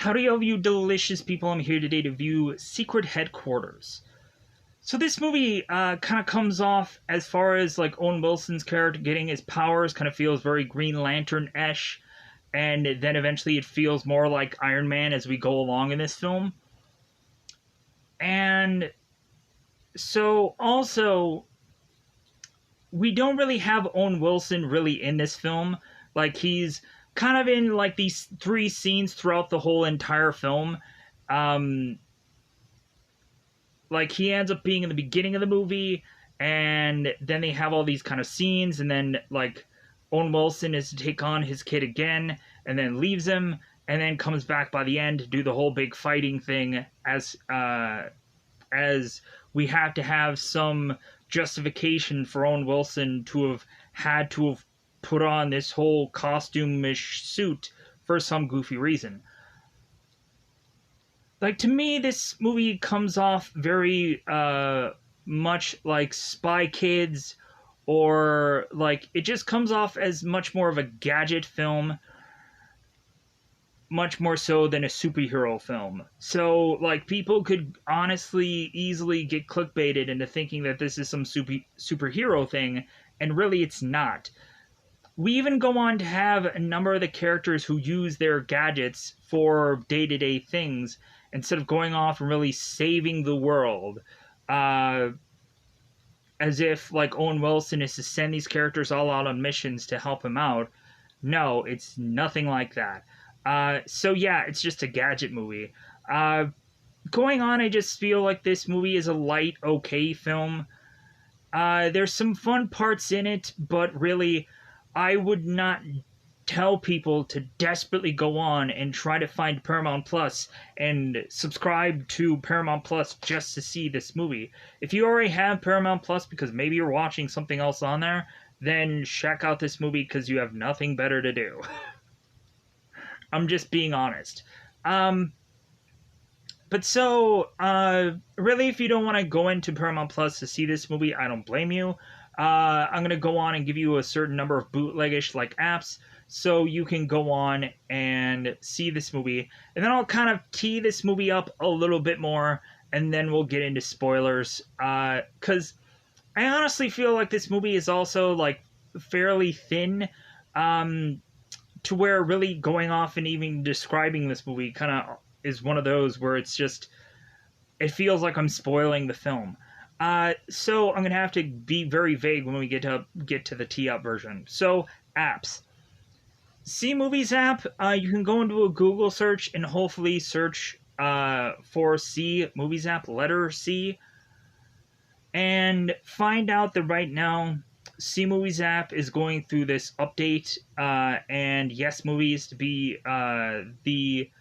Howdy, all of you delicious people. I'm here today to view Secret Headquarters. So this movie kind of comes off, as far as like Owen Wilson's character getting his powers, kind of feels very Green Lantern-esque, and then eventually it feels more like Iron Man as we go along in this film. And so also, we don't really have Owen Wilson really in this film. Like, he's kind of in like these three scenes throughout the whole entire film. Um, like, he ends up being in the beginning of the movie, and then they have all these kind of scenes, and then like Owen Wilson is to take on his kid again, and then leaves him, and then comes back by the end to do the whole big fighting thing as we have to have some justification for Owen Wilson to have had to have put on this whole costume-ish suit for some goofy reason. Like, to me, this movie comes off very much like Spy Kids, or like it just comes off as much more of a gadget film, much more so than a superhero film. So, like, people could honestly easily get clickbaited into thinking that this is some superhero thing, and really it's not. We even go on to have a number of the characters who use their gadgets for day-to-day things instead of going off and really saving the world. As if, like, Owen Wilson is to send these characters all out on missions to help him out. No, it's nothing like that. So yeah, it's just a gadget movie. Going on, I just feel like this movie is a light, okay film. There's some fun parts in it, but really, I would not tell people to desperately go on and try to find Paramount Plus and subscribe to Paramount Plus just to see this movie. If you already have Paramount Plus because maybe you're watching something else on there, then check out this movie because you have nothing better to do. I'm just being honest. But so, really, if you don't want to go into Paramount Plus to see this movie, I don't blame you. I'm going to go on and give you a certain number of bootlegish like apps so you can go on and see this movie. And then I'll kind of tee this movie up a little bit more, and then we'll get into spoilers. Because I honestly feel like this movie is also, like, fairly thin. To where really going off and even describing this movie kind of is one of those where it's just, it feels like I'm spoiling the film. So I'm going to have to be very vague when we get to the tee-up version. So, apps. C Movies app, you can go into a Google search and hopefully search for C Movies app, letter C, and find out that right now C Movies app is going through this update, and Yes Movies to be the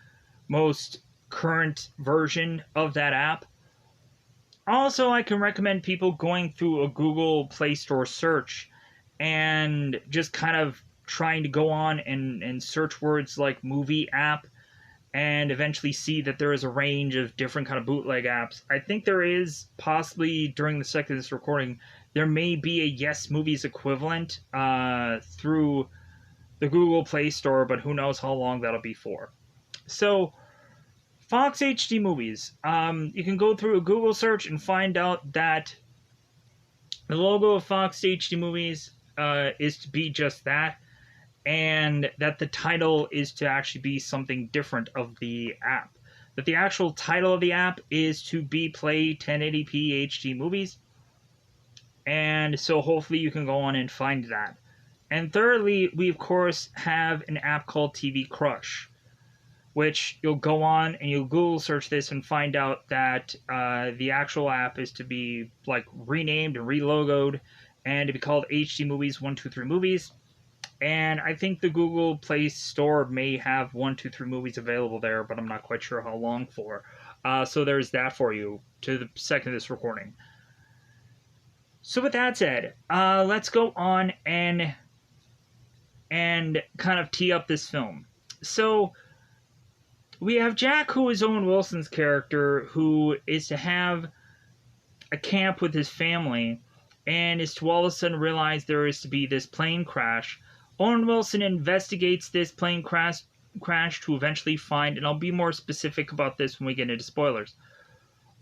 most current version of that app. Also, I can recommend people going through a Google Play Store search and just kind of trying to go on and search words like movie app, and eventually see that there is a range of different kind of bootleg apps. I think there is, possibly during the second of this recording, there may be a Yes Movies equivalent through the Google Play Store, but who knows how long that'll be for. So, Fox HD Movies. You can go through a Google search and find out that the logo of Fox HD Movies is to be just that, and that the title is to actually be something different of the app. That the actual title of the app is to be Play 1080p HD Movies. And so hopefully you can go on and find that. And thirdly, we of course have an app called TV Crush, which you'll go on and you'll Google search this and find out that the actual app is to be like renamed and relogoed and to be called HD Movies 123 Movies. And I think the Google Play Store may have 123 Movies available there, but I'm not quite sure how long for. So there's that for you to the second of this recording. So with that said, let's go on and kind of tee up this film. So we have Jack, who is Owen Wilson's character, who is to have a camp with his family, and is to all of a sudden realize there is to be this plane crash. Owen Wilson investigates this plane crash crash to eventually find, and I'll be more specific about this when we get into spoilers.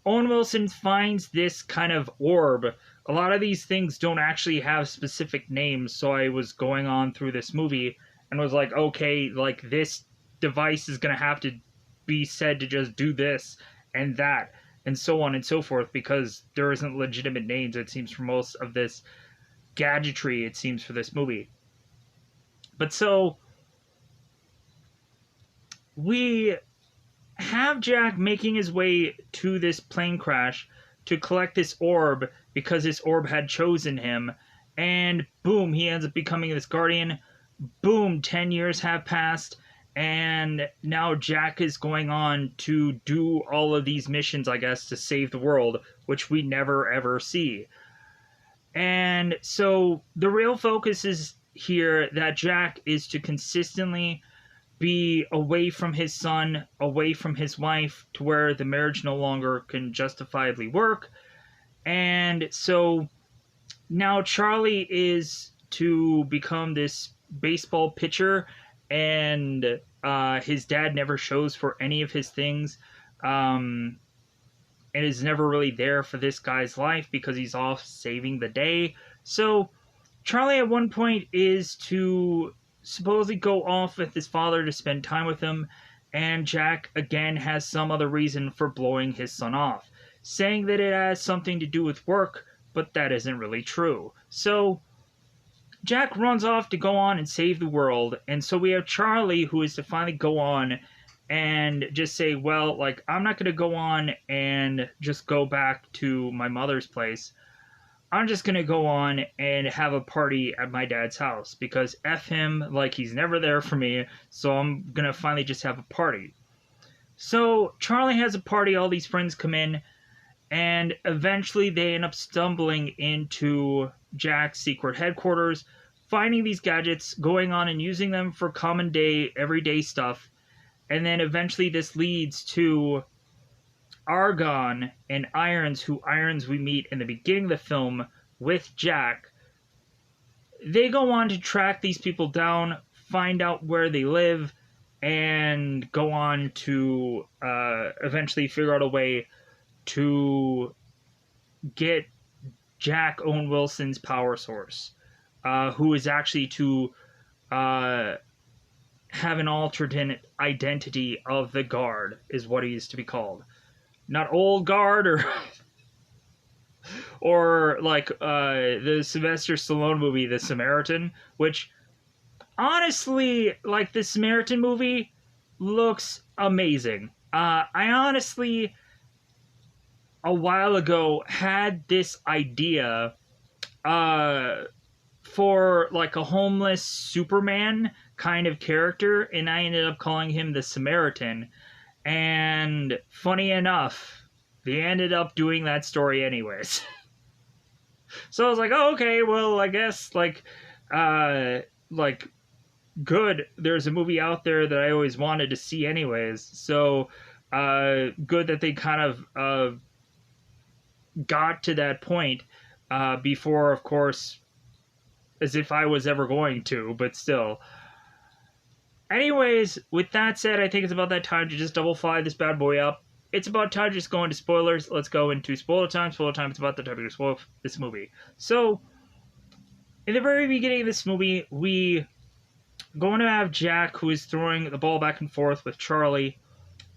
Owen Wilson finds this kind of orb. A lot of these things don't actually have specific names, so I was going on through this movie and was like, okay, like this device is going to have to be said to just do this and that, and so on and so forth, because there isn't legitimate names, it seems, for most of this gadgetry, it seems, for this movie. But so, we have Jack making his way to this plane crash to collect this orb because this orb had chosen him, and boom, he ends up becoming this guardian. Boom, 10 years have passed, and now Jack is going on to do all of these missions, I guess, to save the world, which we never ever see. And so the real focus is here that Jack is to consistently be away from his son, away from his wife, to where the marriage no longer can justifiably work. And so now Charlie is to become this baseball pitcher, and his dad never shows for any of his things, and is never really there for this guy's life because he's off saving the day. So Charlie at one point is to supposedly go off with his father to spend time with him, and Jack again has some other reason for blowing his son off, saying that it has something to do with work, but that isn't really true. So Jack runs off to go on and save the world, and so we have Charlie, who is to finally go on and just say, well, like, I'm not going to go on and just go back to my mother's place. I'm just going to go on and have a party at my dad's house, because F him, like, he's never there for me, so I'm going to finally just have a party. So Charlie has a party, all these friends come in, and eventually they end up stumbling into Jack's secret headquarters, finding these gadgets, going on and using them for common day, everyday stuff, and then eventually this leads to Argon and Irons, who Irons we meet in the beginning of the film with Jack. They go on to track these people down, find out where they live, and go on to eventually figure out a way to get Jack Owen Wilson's power source, who is actually to have an alternate identity of the guard, is what he is to be called. Not old guard or like the Sylvester Stallone movie, The Samaritan, which honestly, like, the Samaritan movie looks amazing. I honestly, a while ago, had this idea for like a homeless Superman kind of character, and I ended up calling him the Samaritan. And funny enough, they ended up doing that story anyways. So I was like, oh, okay, well, I guess, like, good. There's a movie out there that I always wanted to see anyways. So, good that they kind of got to that point before, of course, as if I was ever going to, but still. Anyways, with that said, I think it's about that time to just double fly this bad boy up. It's about time to just go into spoilers. Let's go into spoiler time. Spoiler time is about the time to spoil this movie. So, in the very beginning of this movie, we going to have Jack, who is throwing the ball back and forth with Charlie,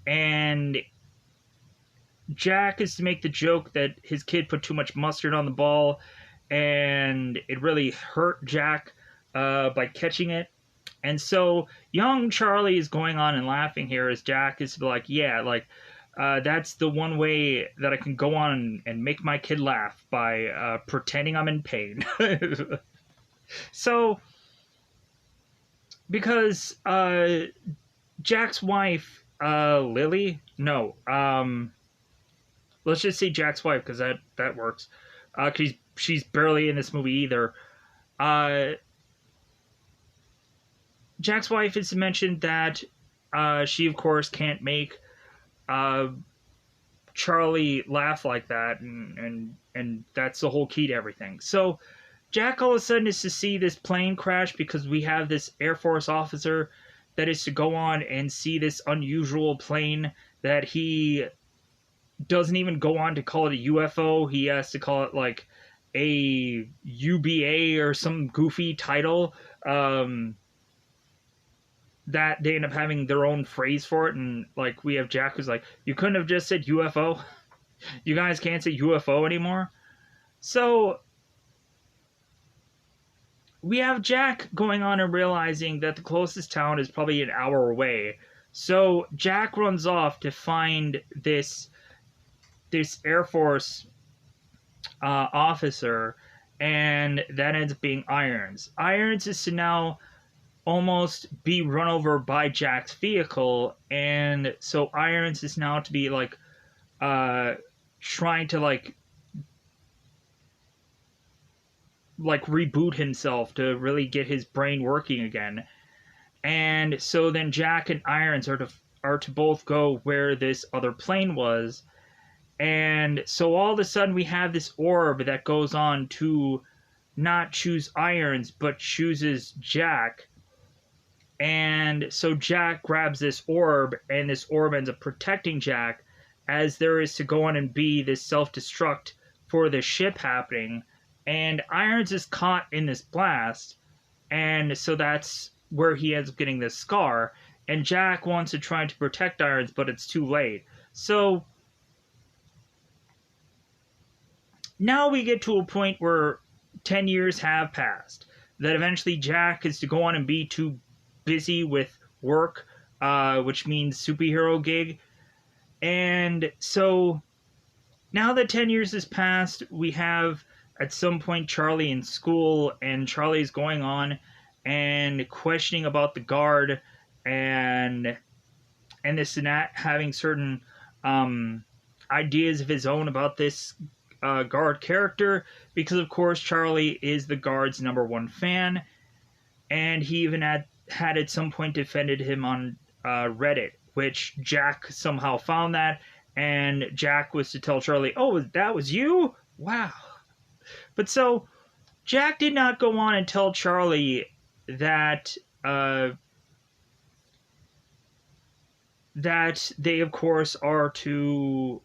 and Jack is to make the joke that his kid put too much mustard on the ball, and it really hurt Jack by catching it. And so young Charlie is going on and laughing here as Jack is like, yeah, like, that's the one way that I can go on and make my kid laugh, by pretending I'm in pain. So, because Jack's wife, Lily, no, let's just say Jack's wife, because that works. Cause she's barely in this movie either. Jack's wife is mentioned that she, of course, can't make Charlie laugh like that, and that's the whole key to everything. So Jack all of a sudden is to see this plane crash because we have this Air Force officer that is to go on and see this unusual plane that he doesn't even go on to call it a UFO. He has to call it like a UBA or some goofy title. That they end up having their own phrase for it, and like we have Jack who's like, you couldn't have just said UFO. You guys can't say UFO anymore. So we have Jack going on and realizing that the closest town is probably an hour away. So Jack runs off to find this Air Force officer, and that ends up being Irons. Irons is to now almost be run over by Jack's vehicle, and so Irons is now to be like trying to like reboot himself to really get his brain working again. And so then Jack and Irons are to both go where this other plane was. And so all of a sudden we have this orb that goes on to not choose Irons but chooses Jack. And so Jack grabs this orb, and this orb ends up protecting Jack as there is to go on and be this self-destruct for the ship happening. And Irons is caught in this blast, and so that's where he ends up getting this scar. And Jack wants to try to protect Irons, but it's too late. So now we get to a point where 10 years have passed, that eventually Jack is to go on and be too busy with work, which means superhero gig. And so now that 10 years has passed, we have at some point Charlie in school, and Charlie's going on and questioning about the guard and this and that, having certain ideas of his own about this guard character, because of course Charlie is the guard's #1 fan, and he even had at some point defended him on Reddit, which Jack somehow found that, and Jack was to tell Charlie, oh, that was you? Wow. But so Jack did not go on and tell Charlie that that they of course are to,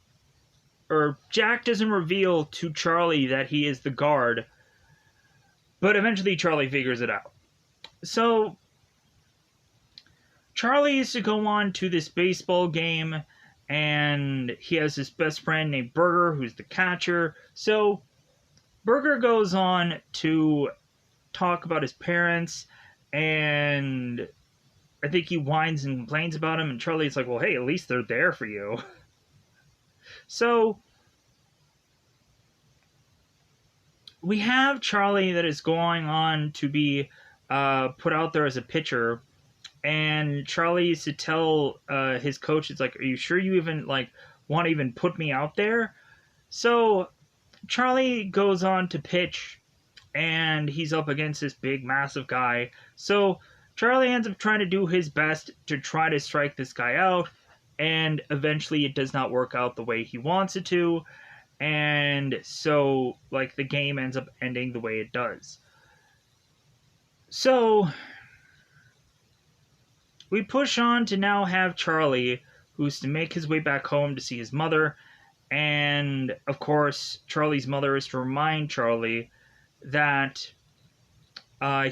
or Jack doesn't reveal to Charlie that he is the guard, but eventually Charlie figures it out. So Charlie is to go on to this baseball game, and he has his best friend named Burger, who's the catcher. So Burger goes on to talk about his parents, and I think he whines and complains about him, and Charlie's like, well, hey, at least they're there for you. So we have Charlie that is going on to be put out there as a pitcher, and Charlie used to tell his coach, it's like, are you sure you even like want to even put me out there? So Charlie goes on to pitch, and he's up against this big, massive guy. So Charlie ends up trying to do his best to try to strike this guy out, and eventually it does not work out the way he wants it to, and so like the game ends up ending the way it does. So we push on to now have Charlie, who's to make his way back home to see his mother. And, of course, Charlie's mother is to remind Charlie that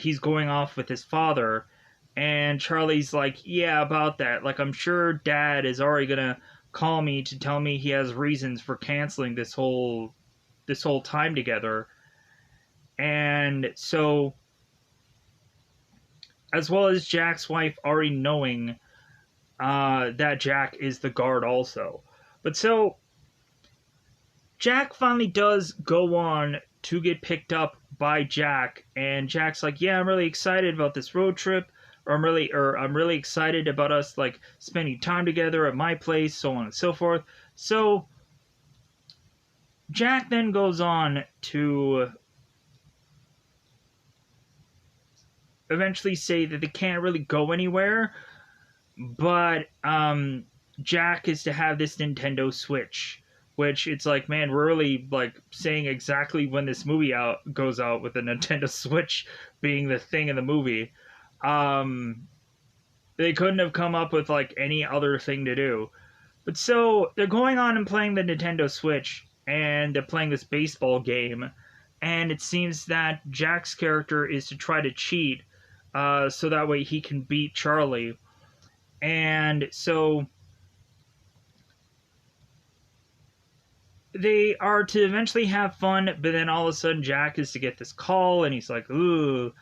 he's going off with his father. And Charlie's like, yeah, about that. Like, I'm sure Dad is already going to call me to tell me he has reasons for canceling this whole time together. And so, as well as Jack's wife already knowing that Jack is the guard also. But so Jack finally does go on to get picked up by Jack, and Jack's like, yeah, I'm really excited about this road trip, or I'm really excited about us like spending time together at my place, so on and so forth. So Jack then goes on to eventually say that they can't really go anywhere, but Jack is to have this Nintendo Switch, which it's like, man, we're really like saying exactly when this movie goes out, with the Nintendo Switch being the thing in the movie. They couldn't have come up with like any other thing to do. But so they're going on and playing the Nintendo Switch, and they're playing this baseball game, and it seems that Jack's character is to try to cheat, so that way he can beat Charlie. And so they are to eventually have fun, but then all of a sudden Jack is to get this call, and he's like, ooh.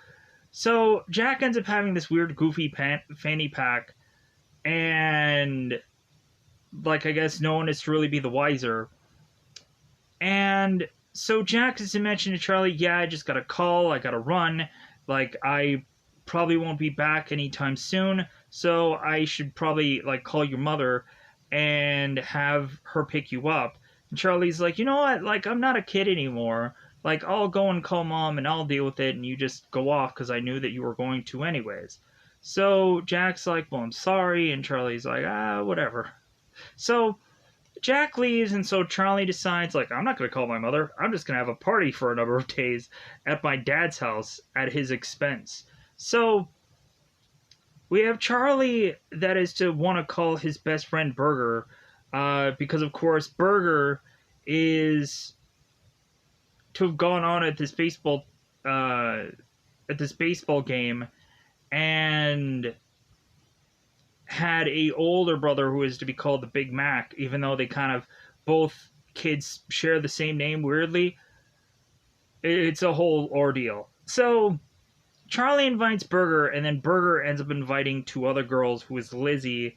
So Jack ends up having this weird, goofy fanny pack, and like I guess no one is to really be the wiser. And so Jack is to mention to Charlie, yeah, I just got a call, I gotta run, like I probably won't be back anytime soon, so I should probably like call your mother and have her pick you up. And Charlie's like, you know what, like I'm not a kid anymore. Like I'll go and call mom and I'll deal with it and you just go off because I knew that you were going to anyways. So Jack's like, well, I'm sorry, and Charlie's like, whatever. So Jack leaves, and so Charlie decides, like, I'm not going to call my mother. I'm just going to have a party for a number of days at my dad's house at his expense. So we have Charlie that is to want to call his best friend Burger, because, of course, Burger is to have gone on at this baseball game and had a older brother who is to be called the Big Mac, even though they kind of both kids share the same name weirdly. It's a whole ordeal. So Charlie invites Burger, and then Burger ends up inviting two other girls, who is Lizzie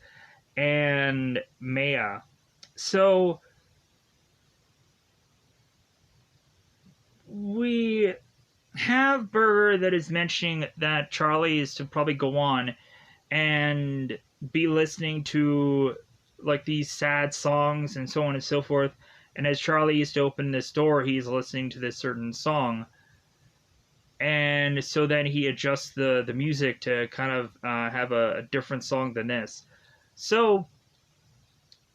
and Maya. So we have Burger that is mentioning that Charlie is to probably go on and be listening to like these sad songs and so on and so forth. And as Charlie used to open this door, he's listening to this certain song. And so then he adjusts the music to kind of have a different song than this. So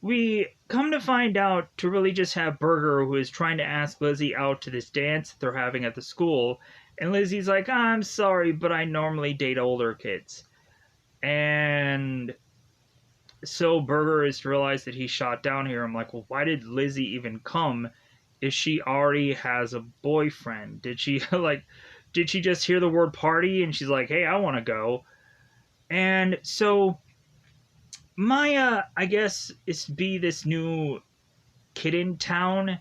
we come to find out to really just have Burger, who is trying to ask Lizzie out to this dance that they're having at the school. And Lizzie's like, I'm sorry, but I normally date older kids. And so Burger is to realize that he's shot down here. I'm like, well, why did Lizzie even come if she already has a boyfriend? Did she just hear the word party and she's like, hey, I want to go? And so Maya, I guess, is to be this new kid in town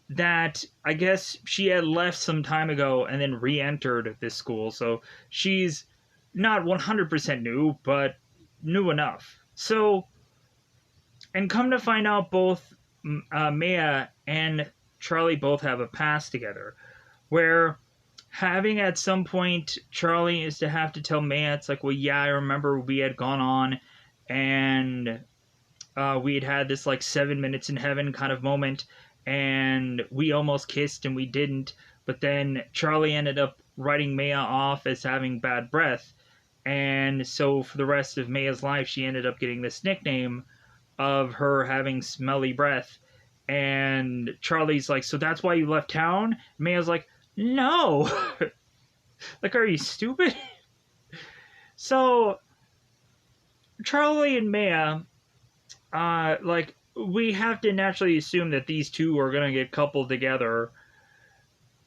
that I guess she had left some time ago and then re-entered this school. So she's not 100% new, but new enough. So, and come to find out, both Maya and Charlie both have a past together, where having at some point Charlie is to have to tell Maya, it's like, well, yeah, I remember we had gone on and we had this like 7 minutes in heaven kind of moment, and we almost kissed and we didn't, but then Charlie ended up writing Maya off as having bad breath. And so for the rest of Maya's life, she ended up getting this nickname of her having smelly breath. And Charlie's like, so that's why you left town? Maya's like, no. Like, are you stupid? So Charlie and Maya, like, we have to naturally assume that these two are going to get coupled together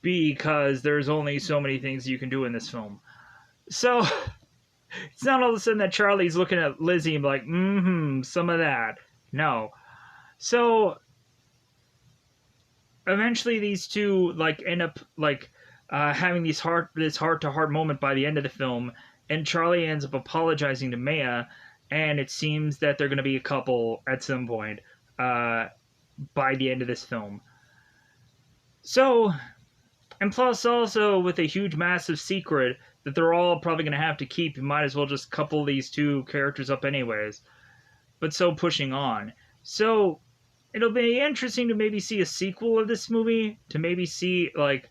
because there's only so many things you can do in this film. So it's not all of a sudden that Charlie's looking at Lizzie and like, some of that. No. So eventually these two like end up like having this heart-to-heart moment by the end of the film, and Charlie ends up apologizing to Maya, and it seems that they're going to be a couple at some point by the end of this film. So, and plus also with a huge massive secret that they're all probably going to have to keep, you might as well just couple these two characters up anyways. But so pushing on. So it'll be interesting to maybe see a sequel of this movie, to maybe see like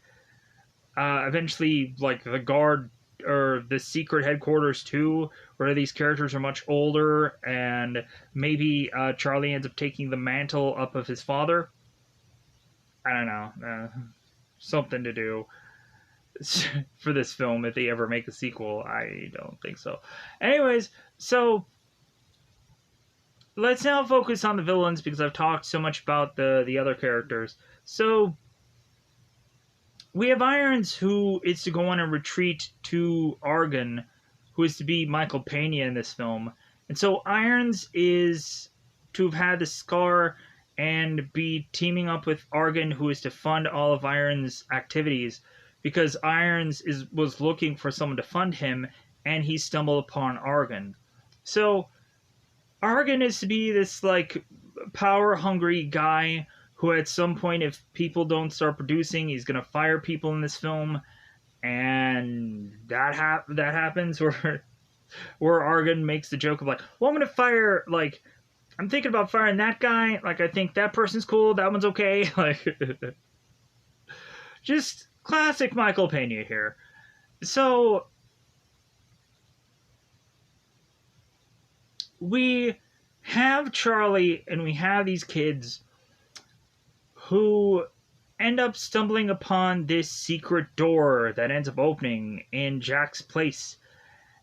eventually like the guard or the secret headquarters too, where these characters are much older, and maybe Charlie ends up taking the mantle up of his father. I don't know, something to do. for this film if they ever make a sequel. I don't think so. Anyways, so let's now focus on the villains because I've talked so much about the other characters. So we have Irons, who is to go on a retreat to Argon, who is to be Michael Pena in this film. And so Irons is to have had the scar and be teaming up with Argon, who is to fund all of Irons' activities, because Irons was looking for someone to fund him, and he stumbled upon Argon. So Argon is to be this like power-hungry guy who, at some point, if people don't start producing, he's gonna fire people in this film, and that happens where Argon makes the joke of like, well, I'm gonna fire, like, I'm thinking about firing that guy, like, I think that person's cool, that one's okay, like, just classic Michael Pena here. So we have Charlie and we have these kids who end up stumbling upon this secret door that ends up opening in Jack's place.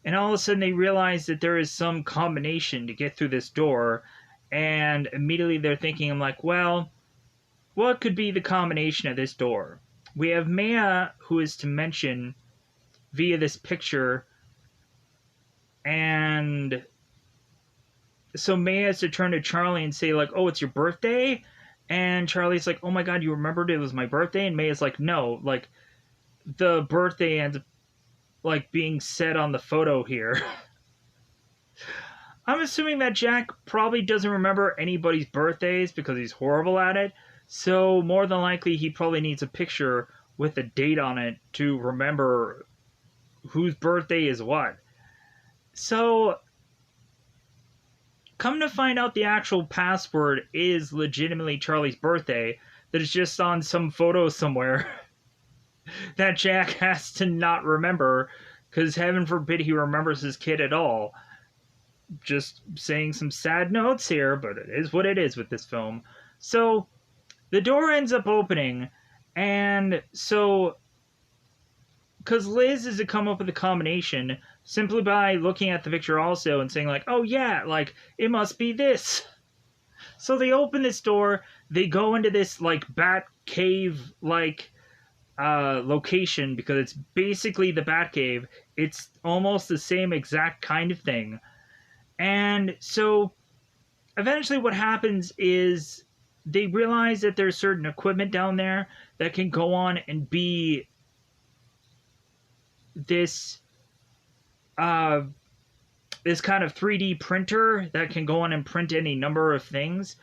And all of a sudden they realize that there is some combination to get through this door, and immediately they're thinking, I'm like, well, what could be the combination of this door? We have Maya, who is to mention via this picture, and so Maya has to turn to Charlie and say, like, oh, it's your birthday? And Charlie's like, oh my god, you remembered it was my birthday? And Maya's like, no, like, the birthday ends up, like, being said on the photo here. I'm assuming that Jack probably doesn't remember anybody's birthdays because he's horrible at it. So more than likely he probably needs a picture with a date on it to remember whose birthday is what. So come to find out, the actual password is legitimately Charlie's birthday, that is just on some photo somewhere that Jack has to not remember, because heaven forbid he remembers his kid at all. Just saying some sad notes here, but it is what it is with this film. So the door ends up opening, and so because Liz is to come up with a combination simply by looking at the picture also and saying, like, oh yeah, like, it must be this. So they open this door, they go into this, like, bat cave, like, location, because it's basically the bat cave. It's almost the same exact kind of thing. And so eventually what happens is they realize that there's certain equipment down there that can go on and be this this kind of 3D printer that can go on and print any number of things.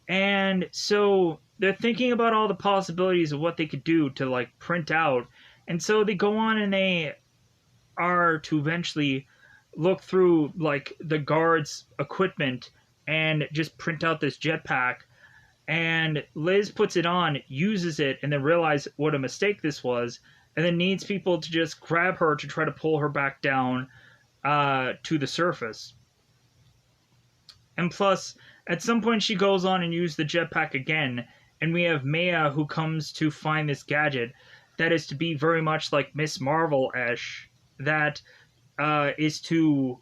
And so they're thinking about all the possibilities of what they could do to, like, print out. And so they go on and they are to eventually look through, like, the guards' equipment and just print out this jetpack. And Liz puts it on, uses it, and then realizes what a mistake this was, and then needs people to just grab her to try to pull her back down to the surface. And plus, at some point she goes on and uses the jetpack again, and we have Maya who comes to find this gadget that is to be very much like Miss Marvel-ish, that is to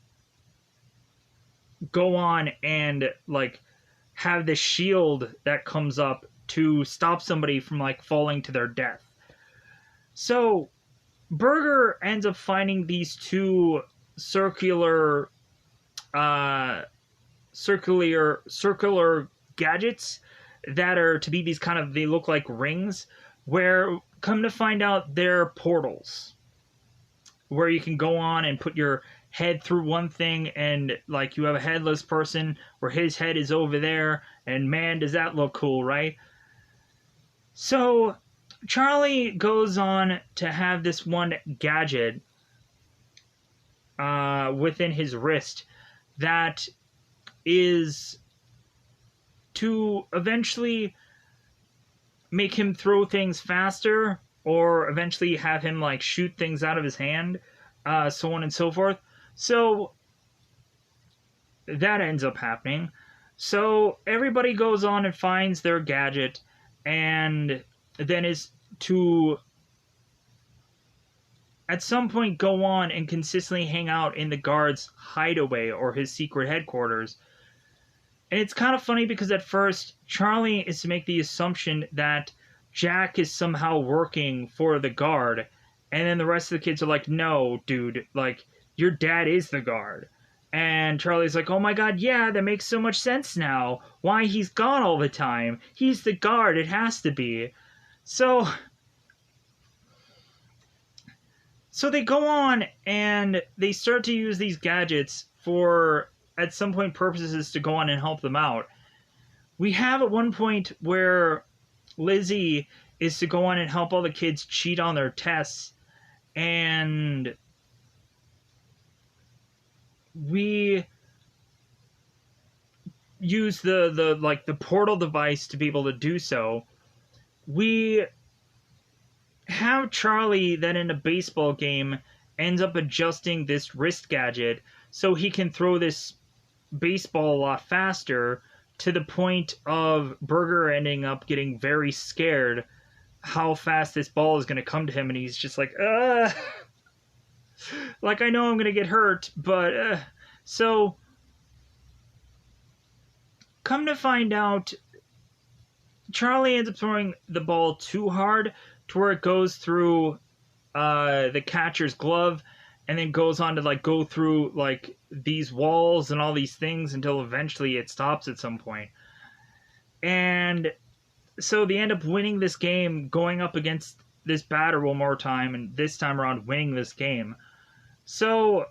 go on and, like, have this shield that comes up to stop somebody from, like, falling to their death. So Burger ends up finding these two circular gadgets that are to be these kind of, they look like rings, where, come to find out, they're portals where you can go on and put your head through one thing, and, like, you have a headless person where his head is over there, and man, does that look cool, right? So Charlie goes on to have this one gadget within his wrist that is to eventually make him throw things faster, or eventually have him, like, shoot things out of his hand, so on and so forth. So that ends up happening. So everybody goes on and finds their gadget, and then is to at some point go on and consistently hang out in the guard's hideaway or his secret headquarters. And it's kind of funny because at first, Charlie is to make the assumption that Jack is somehow working for the guard. And then the rest of the kids are like, no, dude, like, your dad is the guard. And Charlie's like, oh my god, yeah, that makes so much sense now. Why he's gone all the time. He's the guard, it has to be. So they go on and they start to use these gadgets for, at some point, purposes to go on and help them out. We have at one point where Lizzie is to go on and help all the kids cheat on their tests, and we use the portal device to be able to do so. We have Charlie that in a baseball game ends up adjusting this wrist gadget so he can throw this baseball a lot faster, to the point of Burger ending up getting very scared how fast this ball is going to come to him, and he's just like, like, I know I'm going to get hurt, but, so, come to find out, Charlie ends up throwing the ball too hard to where it goes through the catcher's glove, and then goes on to, like, go through, like, these walls and all these things until eventually it stops at some point. And so they end up winning this game, going up against this batter one more time, and this time around winning this game. So,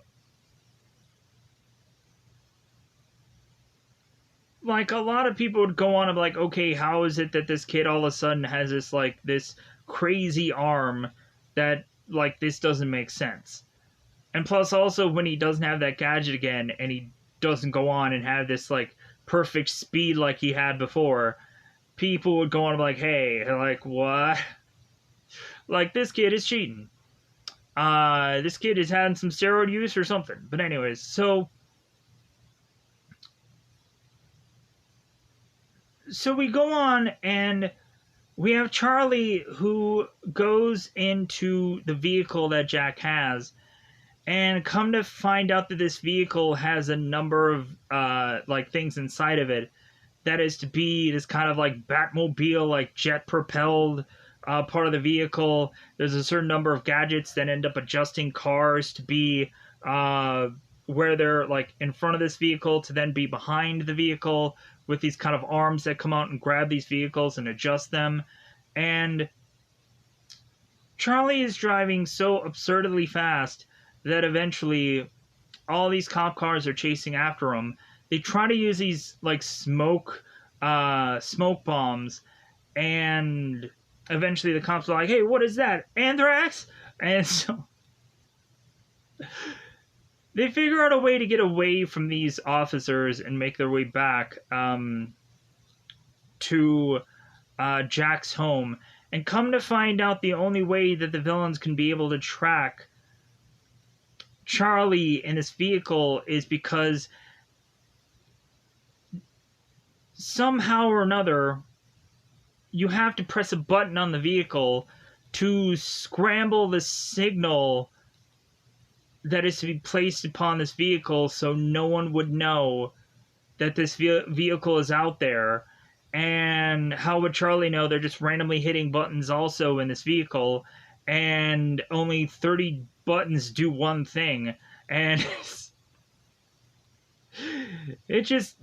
like, a lot of people would go on and be like, okay, how is it that this kid all of a sudden has this, like, this crazy arm that, like, this doesn't make sense? And plus, also, when he doesn't have that gadget again, and he doesn't go on and have this, like, perfect speed like he had before, people would go on and be like, hey, like, what? Like, this kid is cheating. This kid has had some steroid use or something. But anyways, so we go on, and we have Charlie who goes into the vehicle that Jack has, and come to find out that this vehicle has a number of, like, things inside of it. That is to be this kind of, like, Batmobile, like, jet-propelled part of the vehicle. There's a certain number of gadgets that end up adjusting cars to be where they're, like, in front of this vehicle to then be behind the vehicle, with these kind of arms that come out and grab these vehicles and adjust them. And Charlie is driving so absurdly fast that eventually all these cop cars are chasing after him. They try to use these, like, smoke bombs, and eventually the cops are like, hey, what is that? Anthrax? And so they figure out a way to get away from these officers and make their way back to Jack's home. And come to find out, the only way that the villains can be able to track Charlie in this vehicle is because somehow or another you have to press a button on the vehicle to scramble the signal that is to be placed upon this vehicle, so no one would know that this vehicle is out there. And how would Charlie know? They're just randomly hitting buttons also in this vehicle, and only 30 buttons do one thing, and it just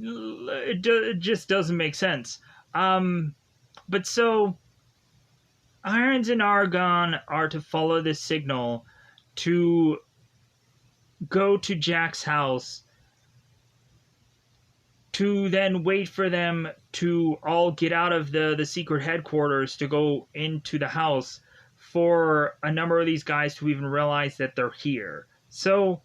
doesn't make sense. But so Irons and Argon are to follow this signal to go to Jack's house, to then wait for them to all get out of the secret headquarters to go into the house, for a number of these guys to even realize that they're here. So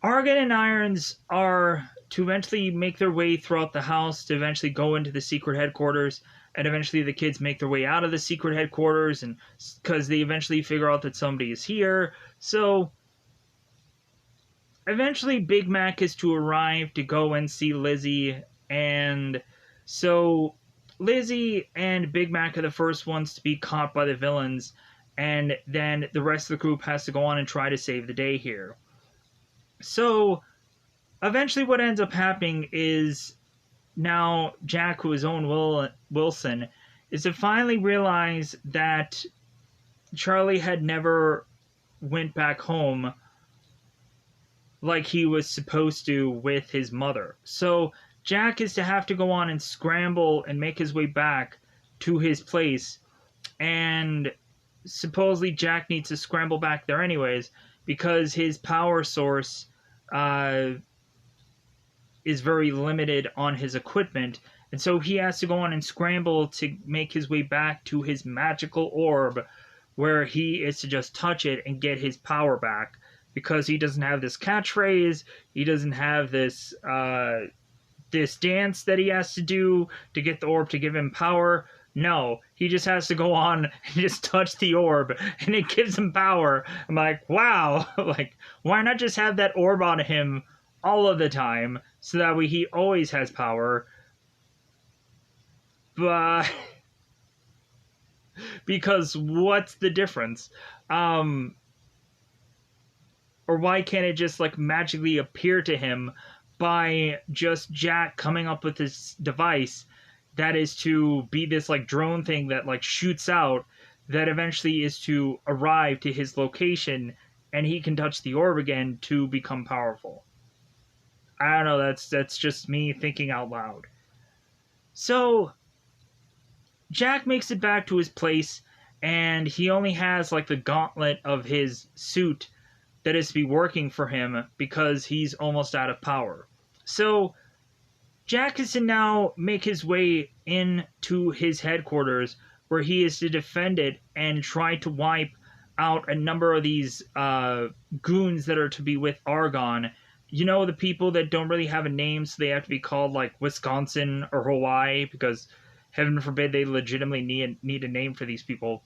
Argon and Irons are to eventually make their way throughout the house, to eventually go into the secret headquarters, and eventually the kids make their way out of the secret headquarters, and because they eventually figure out that somebody is here. So eventually Big Mac is to arrive to go and see Lizzie, and so Lizzie and Big Mac are the first ones to be caught by the villains, and then the rest of the group has to go on and try to save the day here. So eventually what ends up happening is now Jack, who is Owen Wilson, is to finally realize that Charlie had never went back home like he was supposed to with his mother. So Jack is to have to go on and scramble and make his way back to his place, and supposedly Jack needs to scramble back there anyways because his power source is very limited on his equipment, and so he has to go on and scramble to make his way back to his magical orb, where he is to just touch it and get his power back, because he doesn't have this catchphrase, he doesn't have this this dance that he has to do to get the orb to give him power. No, he just has to go on and just touch the orb, and it gives him power. I'm like, wow, like, why not just have that orb on him all of the time, so that way he always has power? But because what's the difference? Or why can't it just like magically appear to him by just Jack coming up with this device that is to be this like drone thing that like shoots out, that eventually is to arrive to his location, and he can touch the orb again to become powerful? I don't know, that's just me thinking out loud. So Jack makes it back to his place, and he only has like the gauntlet of his suit that is to be working for him because he's almost out of power. So Jack is to now make his way into his headquarters, where he is to defend it and try to wipe out a number of these goons that are to be with Argon. You know, the people that don't really have a name, so they have to be called like Wisconsin or Hawaii, because heaven forbid they legitimately need a name for these people.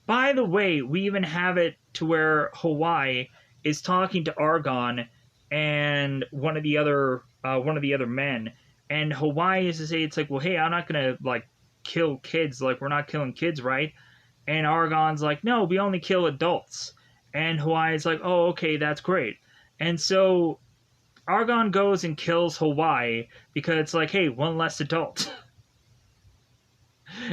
By the way, we even have it to where Hawaii is talking to Argon and one of the other men, and Hawaii is to say, it's like, well, hey, I'm not gonna like kill kids, like, we're not killing kids, right? And Argon's like, no, we only kill adults. And Hawaii's like, oh, okay, that's great. And so Argon goes and kills Hawaii because it's like, hey, one less adult.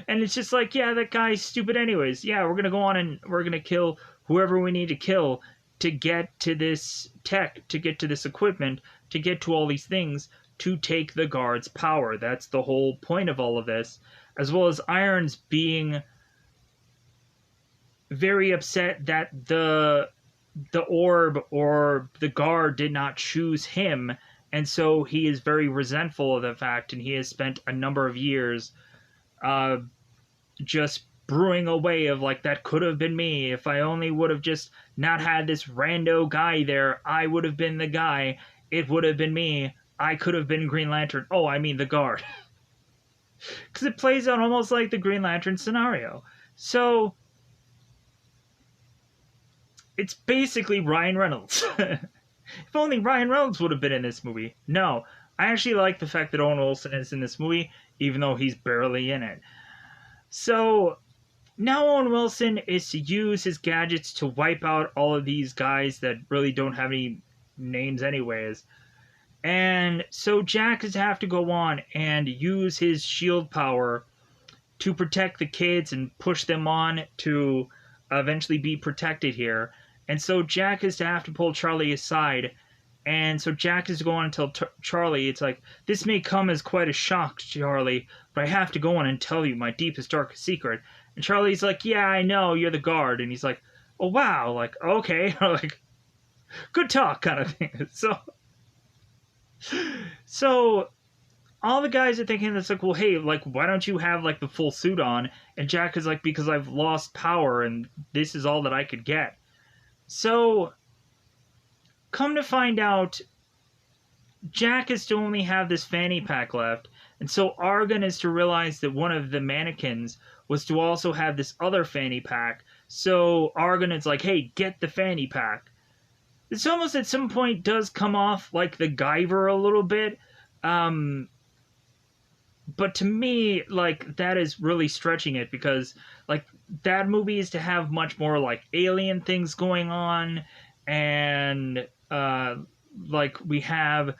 And it's just like, yeah, that guy's stupid anyways. Yeah, we're gonna go on and we're gonna kill whoever we need to kill to get to this tech, to get to this equipment, to get to all these things, to take the guard's power. That's the whole point of all of this. As well as Irons being very upset that the orb or the guard did not choose him, and so he is very resentful of the fact, and he has spent a number of years just brewing away of like, that could have been me. If I only would have just not had this rando guy there, I would have been the guy. It would have been me. I could have been Green Lantern. Oh, I mean the guard. Because it plays out almost like the Green Lantern scenario. So it's basically Ryan Reynolds. If only Ryan Reynolds would have been in this movie. No, I actually like the fact that Owen Wilson is in this movie, even though he's barely in it. So now Owen Wilson is to use his gadgets to wipe out all of these guys that really don't have any names anyways. And so Jack is to have to go on and use his shield power to protect the kids and push them on to eventually be protected here. And so Jack is to have to pull Charlie aside. And so Jack is to go on and tell Charlie, it's like, this may come as quite a shock, Charlie, but I have to go on and tell you my deepest, darkest secret. And Charlie's like, yeah, I know, you're the guard. And he's like, oh, wow, like, okay, like, good talk kind of thing. So all the guys are thinking, it's like, well, hey, like, why don't you have, like, the full suit on? And Jack is like, because I've lost power, and this is all that I could get. So come to find out, Jack is to only have this fanny pack left, and so Argon is to realize that one of the mannequins was to also have this other fanny pack, so Argon is like, hey, get the fanny pack. This almost at some point does come off like the Guyver a little bit, but to me, like, that is really stretching it, because, like, that movie is to have much more like alien things going on, and like we have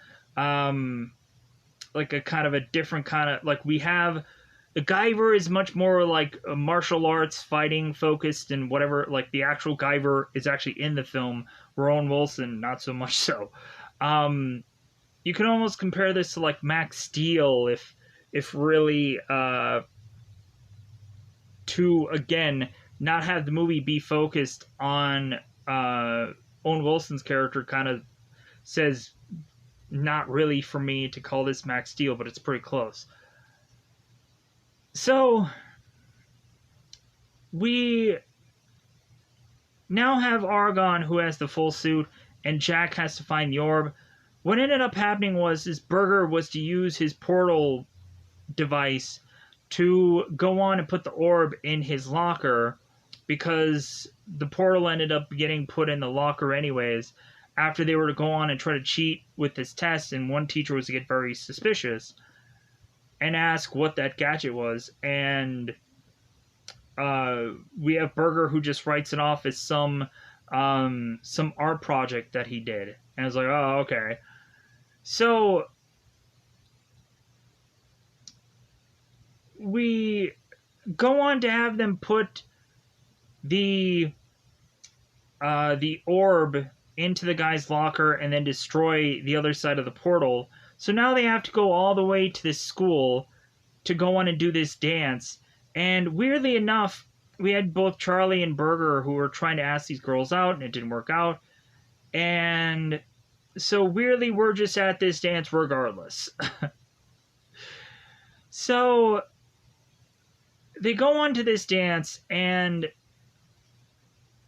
like a kind of a different kind of like we have the Guyver is much more like a martial arts fighting focused and whatever. Like the actual Guyver is actually in the film. Rowan Wilson, not so much so. Um, you can almost compare this to like Max Steel if really to again not have the movie be focused on Owen Wilson's character kind of says not really for me to call this Max Steel, but it's pretty close. So we now have Argon who has the full suit, and Jack has to find the orb. What ended up happening was this Burger was to use his portal device to go on and put the orb in his locker, because the portal ended up getting put in the locker anyways after they were to go on and try to cheat with this test, and one teacher was to get very suspicious and ask what that gadget was, and we have Burger who just writes it off as some art project that he did, and it's like, oh, okay. So we go on to have them put the orb into the guy's locker and then destroy the other side of the portal. So now they have to go all the way to this school to go on and do this dance. And weirdly enough, we had both Charlie and Burger who were trying to ask these girls out, and it didn't work out. And so weirdly, we're just at this dance regardless. So they go on to this dance, and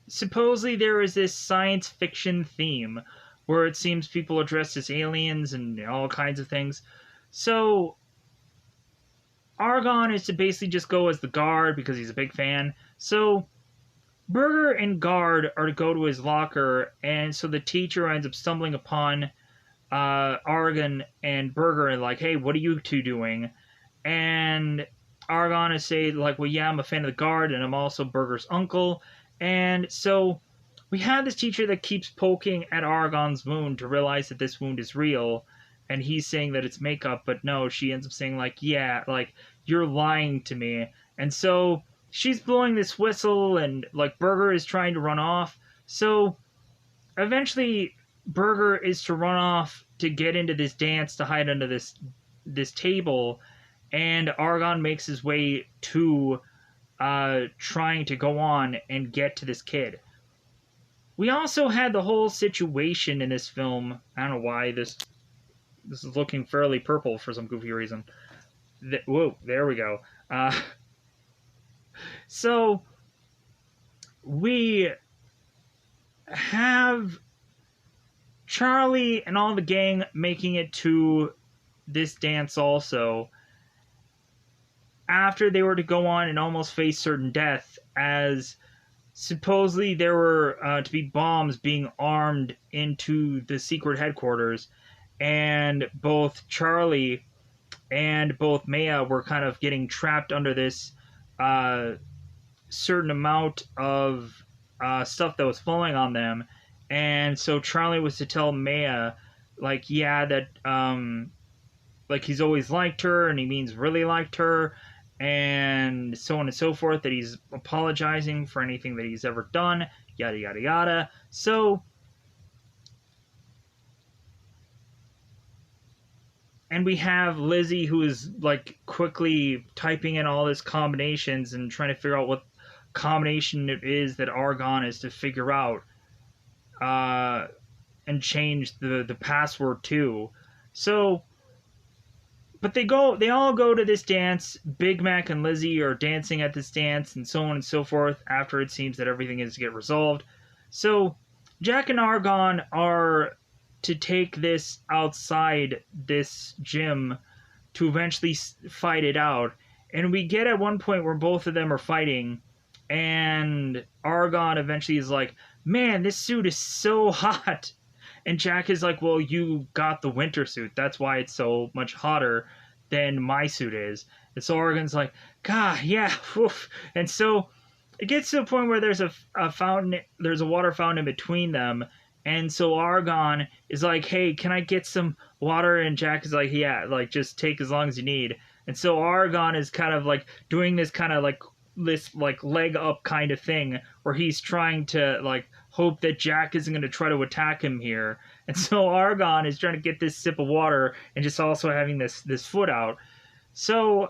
supposedly there is this science fiction theme where it seems people are dressed as aliens and all kinds of things. So Argon is to basically just go as the guard because he's a big fan. So Burger and Guard are to go to his locker, and so the teacher ends up stumbling upon Argon and Burger and like, hey, what are you two doing? And Argon is saying like, well, yeah, I'm a fan of the Guard, and I'm also Burger's uncle. And so we have this teacher that keeps poking at Argon's wound to realize that this wound is real, and he's saying that it's makeup, but no, she ends up saying like, yeah, like, you're lying to me. And so she's blowing this whistle, and like Burger is trying to run off. So eventually Burger is to run off to get into this dance to hide under this table, and Argon makes his way to trying to go on and get to this kid. We also had the whole situation in this film. I don't know why this is looking fairly purple for some goofy reason. Whoa, there we go. So we have Charlie and all the gang making it to this dance also, after they were to go on and almost face certain death, as supposedly there were to be bombs being armed into the secret headquarters, and both Charlie and both Maya were kind of getting trapped under this certain amount of stuff that was falling on them. And so Charlie was to tell Maya, like, yeah, that like he's always liked her, and he means really liked her, and so on and so forth, that he's apologizing for anything that he's ever done, yada yada yada. So, and we have Lizzie, who is like quickly typing in all these combinations and trying to figure out what combination it is that Argon is to figure out, and change the password to. So, but they all go to this dance. Big Mac and Lizzie are dancing at this dance, and so on and so forth, after it seems that everything is to get resolved. So Jack and Argon are to take this outside this gym to eventually fight it out. And we get at one point where both of them are fighting, and Argon eventually is like, man, this suit is so hot. And Jack is like, well, you got the winter suit. That's why it's so much hotter than my suit is. And so Argon's like, God, yeah. Oof. And so it gets to a point where there's a fountain, there's a water fountain in between them, and so Argon is like, "Hey, can I get some water?" And Jack is like, "Yeah, like just take as long as you need." And so Argon is kind of like doing this kind of like this like leg up kind of thing where he's trying to like hope that Jack isn't going to try to attack him here. And so Argon is trying to get this sip of water and just also having this foot out. So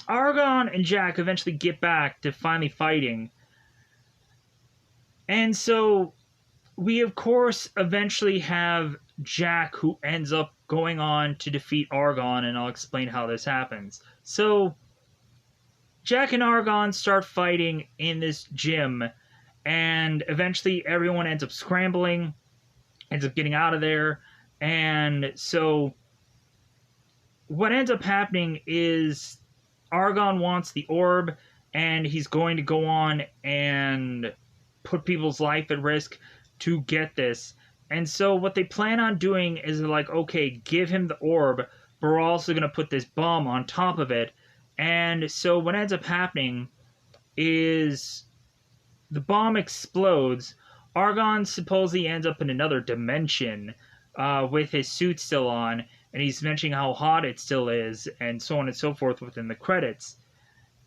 Argon and Jack eventually get back to finally fighting. And so we, of course, eventually have Jack, who ends up going on to defeat Argon, and I'll explain how this happens. So Jack and Argon start fighting in this gym, and eventually everyone ends up scrambling, ends up getting out of there, and so what ends up happening is Argon wants the orb, and he's going to go on and put people's life at risk to get this. And so what they plan on doing is like, okay, give him the orb, but we're also going to put this bomb on top of it. And so what ends up happening is the bomb explodes. Argon supposedly ends up in another dimension with his suit still on, and he's mentioning how hot it still is, and so on and so forth within the credits.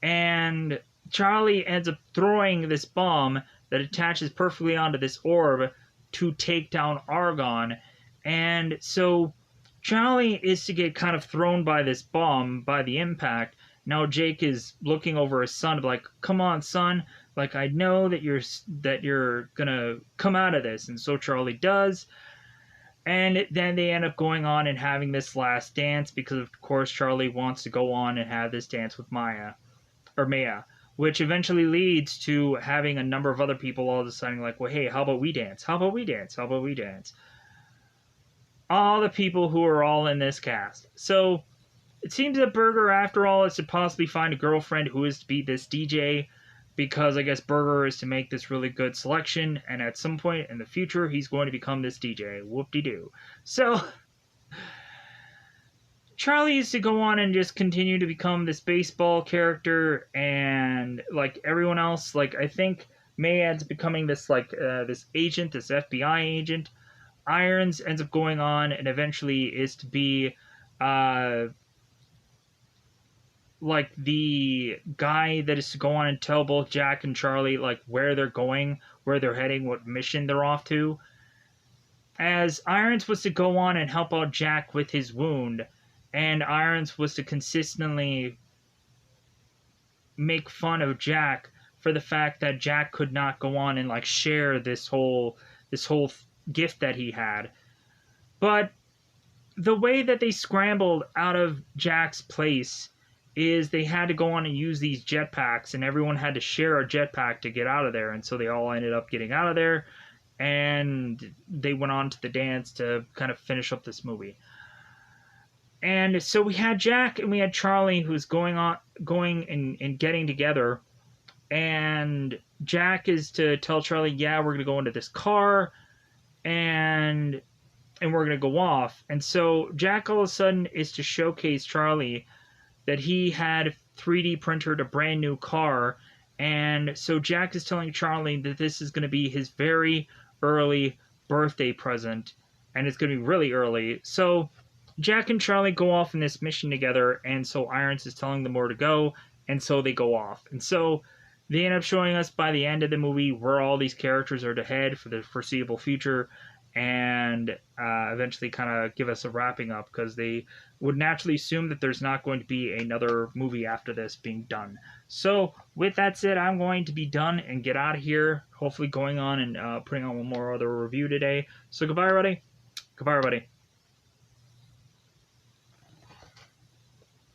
And Charlie ends up throwing this bomb that attaches perfectly onto this orb to take down Argon. And so Charlie is to get kind of thrown by this bomb, by the impact. Now Jake is looking over his son, like, "Come on, son! Like, I know that you're gonna come out of this." And so Charlie does. And then they end up going on and having this last dance because, of course, Charlie wants to go on and have this dance with Maya, which eventually leads to having a number of other people all deciding, like, well, hey, how about we dance? How about we dance? How about we dance? All the people who are all in this cast. So it seems that Burger, after all, is to possibly find a girlfriend who is to be this DJ, because I guess Burger is to make this really good selection, and at some point in the future, he's going to become this DJ. Whoop-de-doo. So Charlie is to go on and just continue to become this baseball character, and like everyone else, like I think May ends up becoming this like this agent, this FBI agent. Irons ends up going on and eventually is to be like the guy that is to go on and tell both Jack and Charlie like where they're going, where they're heading, what mission they're off to. As Irons was to go on and help out Jack with his wound, and Irons was to consistently make fun of Jack for the fact that Jack could not go on and like share this whole gift that he had. But the way that they scrambled out of Jack's place is they had to go on and use these jetpacks, and everyone had to share a jetpack to get out of there, and so they all ended up getting out of there, and they went on to the dance to kind of finish up this movie. And so we had Jack and we had Charlie, who's going and getting together, and Jack is to tell Charlie, yeah, we're gonna go into this car, and we're gonna go off. And so Jack all of a sudden is to showcase Charlie that he had 3D printed a brand new car, and so Jack is telling Charlie that this is going to be his very early birthday present, and it's going to be really early. So Jack and Charlie go off in this mission together, and so Irons is telling them where to go, and so they go off. And so they end up showing us by the end of the movie where all these characters are to head for the foreseeable future, and eventually kind of give us a wrapping up, because they would naturally assume that there's not going to be another movie after this being done. So with that said, I'm going to be done and get out of here, hopefully going on and putting on one more other review today. So goodbye, everybody. Goodbye, everybody.